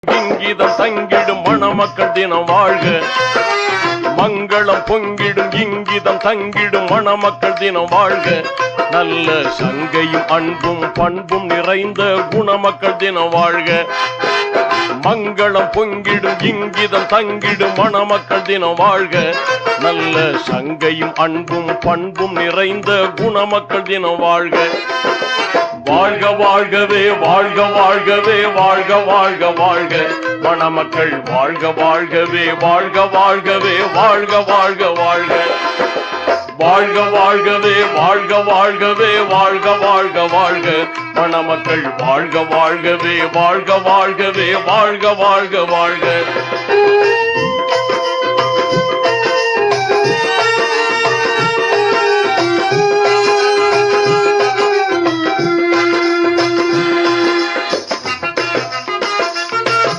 இங்கிதம் தங்கிடும் மணமக்கள் தினம் வாழ்க. மங்களம் பொங்கிடும் இங்கிதம் தங்கிடும் மணமக்கள் தினம் வாழ்க. நல்ல சங்கையும் அன்பும் பண்பும் நிறைந்த குணமக்கள் தினம் வாழ்க. மங்களம் பொங்கிடும் இங்கிதம் தங்கிடும் மணமக்கள் தினம் வாழ்க. நல்ல சங்கையும் அன்பும் பண்பும் நிறைந்த குணமக்கள் தினம் வாழ்க. வாழ்க வாழ்கவே வாழ்க வாழ்கவே வாழ்க வாழ்க வாழ்க. மணமக்கள் வாழ்க வாழ்கவே வாழ்க வாழ்கவே வாழ்க வாழ்க வாழ்க. வாழ்க வாழ்கவே வாழ்க வாழ்கவே வாழ்க வாழ்க வாழ்க. மணமக்கள் வாழ்க வாழ்கவே வாழ்க வாழ்கவே வாழ்க வாழ்க வாழ்க.